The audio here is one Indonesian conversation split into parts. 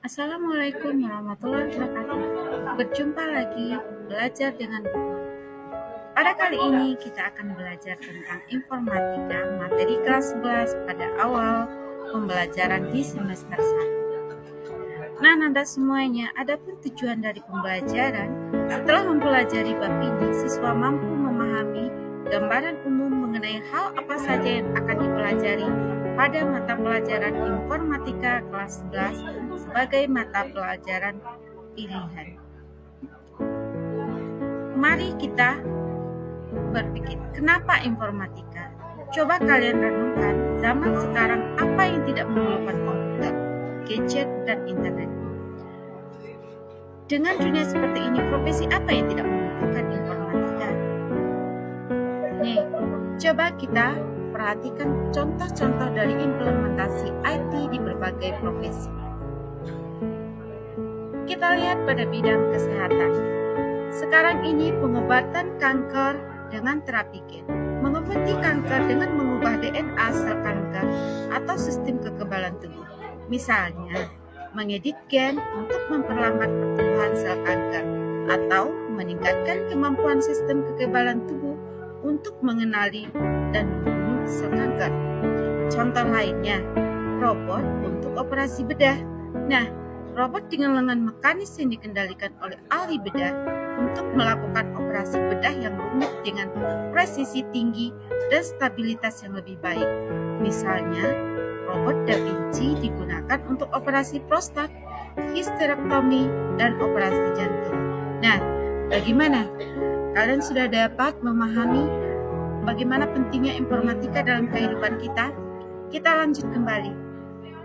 Assalamualaikum warahmatullahi wabarakatuh. Berjumpa lagi belajar dengan Google. Pada kali ini kita akan belajar tentang informatika materi kelas 11 pada awal pembelajaran di semester 1. Nah, Nanda semuanya, adapun tujuan dari pembelajaran, setelah mempelajari bab ini, siswa mampu memahami gambaran umum mengenai hal apa saja yang akan dipelajari pada mata pelajaran informatika kelas 11 sebagai mata pelajaran pilihan. Mari kita berpikir, kenapa informatika? Coba kalian renungkan, zaman sekarang apa yang tidak memerlukan komputer, gadget, dan internet? Dengan dunia seperti ini, profesi apa yang tidak membutuhkan informatika? Nih, coba kita perhatikan contoh-contoh dari implementasi IT di berbagai profesi. Kita lihat pada bidang kesehatan. Sekarang ini pengobatan kanker dengan terapi gen, mengobati kanker dengan mengubah DNA sel kanker atau sistem kekebalan tubuh. Misalnya, mengedit gen untuk memperlambat pertumbuhan sel kanker atau meningkatkan kemampuan sistem kekebalan tubuh untuk mengenali dan membunuh sel kanker. Contoh lainnya, robot untuk operasi bedah. Nah, robot dengan lengan mekanis yang dikendalikan oleh ahli bedah untuk melakukan operasi bedah yang rumit dengan presisi tinggi dan stabilitas yang lebih baik. Misalnya, robot Da Vinci digunakan untuk operasi prostat, histerektomi, dan operasi jantung. Nah, bagaimana? Kalian sudah dapat memahami bagaimana pentingnya informatika dalam kehidupan kita? Kita lanjut kembali.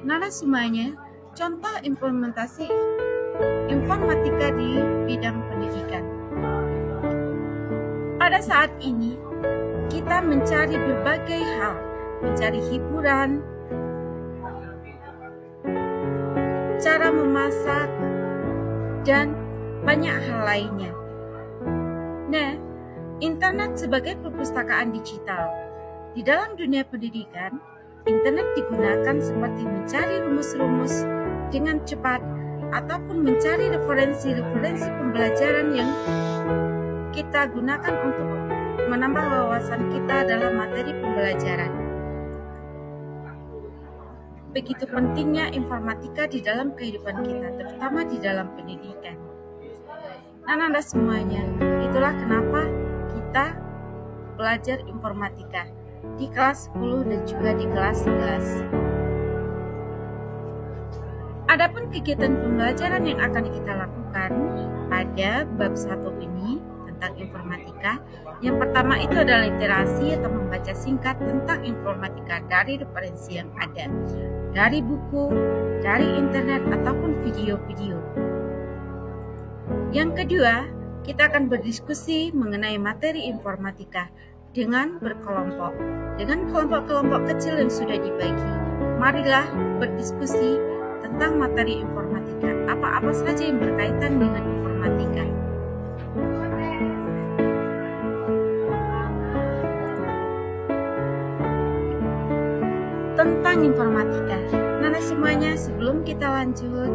Nana semuanya, contoh implementasi informatika di bidang pendidikan. Pada saat ini, kita mencari berbagai hal, mencari hiburan, cara memasak, dan banyak hal lainnya. Nah, internet sebagai perpustakaan digital. Di dalam dunia pendidikan, internet digunakan seperti mencari rumus-rumus dengan cepat ataupun mencari referensi-referensi pembelajaran yang kita gunakan untuk menambah wawasan kita dalam materi pembelajaran. Begitu pentingnya informatika di dalam kehidupan kita, terutama di dalam pendidikan. Nah, Anda semuanya, itulah kenapa kita belajar informatika di kelas 10 dan juga di kelas 11. Adapun kegiatan pembelajaran yang akan kita lakukan pada bab 1 ini tentang informatika, yang pertama itu adalah literasi atau membaca singkat tentang informatika dari referensi yang ada, dari buku, dari internet, ataupun video-video. Yang kedua, kita akan berdiskusi mengenai materi informatika dengan berkelompok, dengan kelompok-kelompok kecil yang sudah dibagi. Marilah berdiskusi tentang materi informatika, apa-apa saja yang berkaitan dengan informatika. Tentang informatika, Nana semuanya, sebelum kita lanjut,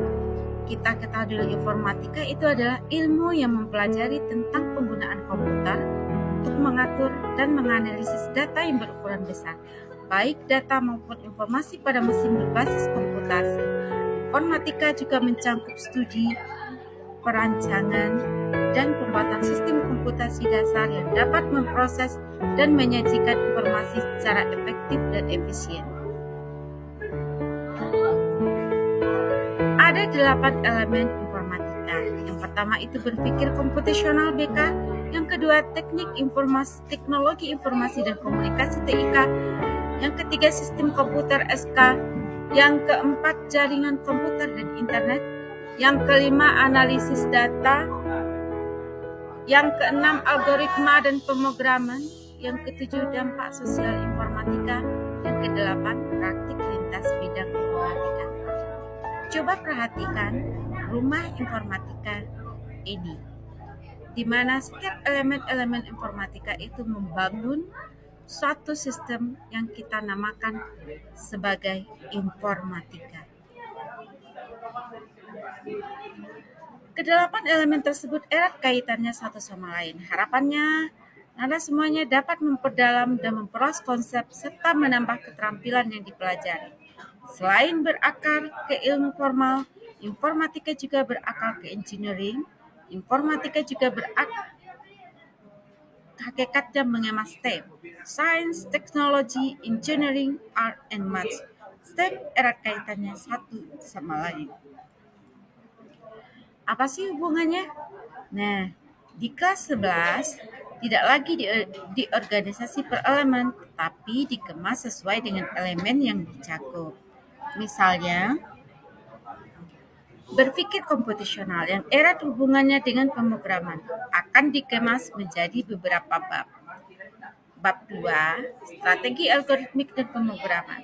kita ketahui dulu informatika itu adalah ilmu yang mempelajari tentang penggunaan komputer untuk mengatur dan menganalisis data yang berukuran besar, baik data maupun informasi pada mesin berbasis komputasi. Informatika juga mencangkup studi, perancangan, dan pembuatan sistem komputasi dasar yang dapat memproses dan menyajikan informasi secara efektif dan efisien. Ada 8 elemen informatika. Yang pertama itu berpikir komputasional BK, yang kedua teknologi informasi dan komunikasi TIK, yang ketiga sistem komputer SK, yang keempat jaringan komputer dan internet, yang kelima analisis data, yang keenam algoritma dan pemrograman, yang ketujuh dampak sosial informatika, yang kedelapan praktik lintas bidang informatika. Coba perhatikan rumah informatika ini, di mana setiap elemen-elemen informatika itu membangun suatu sistem yang kita namakan sebagai informatika. Kedelapan elemen tersebut erat kaitannya satu sama lain. Harapannya, Anda semuanya dapat memperdalam dan memperluas konsep serta menambah keterampilan yang dipelajari. Selain berakar ke ilmu formal, informatika juga berakar ke engineering. Informatika juga hakikatnya mengemas STEM, Science, Technology, Engineering, Art, and Maths. STEM erat kaitannya satu sama lain. Apa sih hubungannya? Nah, di kelas 11 tidak lagi di organisasi per elemen, tapi dikemas sesuai dengan elemen yang dicakup. Misalnya, berpikir komputasional yang erat hubungannya dengan pemrograman akan dikemas menjadi beberapa bab. Bab 2, strategi algoritmik dan pemrograman,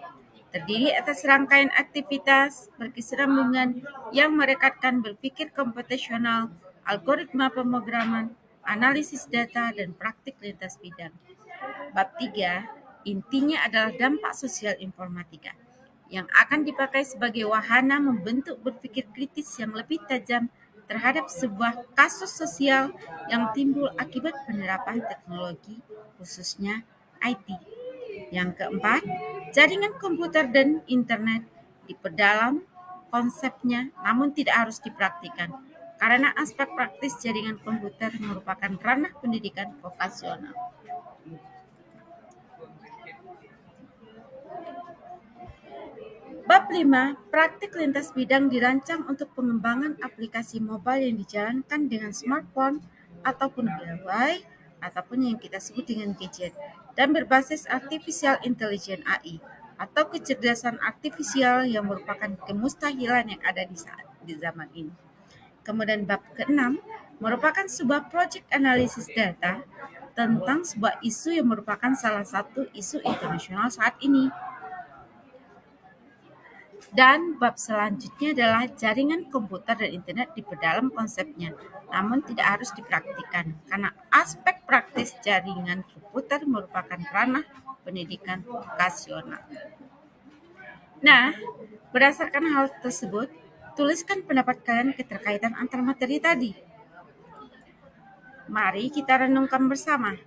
terdiri atas rangkaian aktivitas berkesinambungan yang merekatkan berpikir komputasional, algoritma pemrograman, analisis data, dan praktik lintas bidang. Bab 3, intinya adalah dampak sosial informatika, yang akan dipakai sebagai wahana membentuk berpikir kritis yang lebih tajam terhadap sebuah kasus sosial yang timbul akibat penerapan teknologi, khususnya IT. Yang keempat, jaringan komputer dan internet diperdalam konsepnya namun tidak harus dipraktikkan, karena aspek praktis jaringan komputer merupakan ranah pendidikan vokasional. Bab 5, praktik lintas bidang dirancang untuk pengembangan aplikasi mobile yang dijalankan dengan smartphone ataupun gawai ataupun yang kita sebut dengan gadget dan berbasis artificial intelligence AI atau kecerdasan artifisial yang merupakan kemustahilan yang ada di zaman ini. Kemudian bab ke-6 merupakan sebuah project analisis data tentang sebuah isu yang merupakan salah satu isu internasional saat ini. Dan bab selanjutnya adalah jaringan komputer dan internet diperdalam konsepnya, namun tidak harus dipraktikkan, karena aspek praktis jaringan komputer merupakan ranah pendidikan vokasional. Nah, berdasarkan hal tersebut, tuliskan pendapat kalian keterkaitan antar materi tadi. Mari kita renungkan bersama.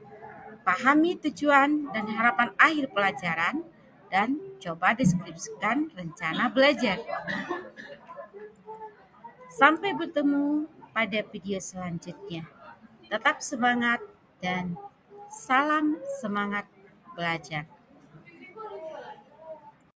Pahami tujuan dan harapan akhir pelajaran, dan coba deskripsikan rencana belajar. Sampai bertemu pada video selanjutnya. Tetap semangat dan salam semangat belajar.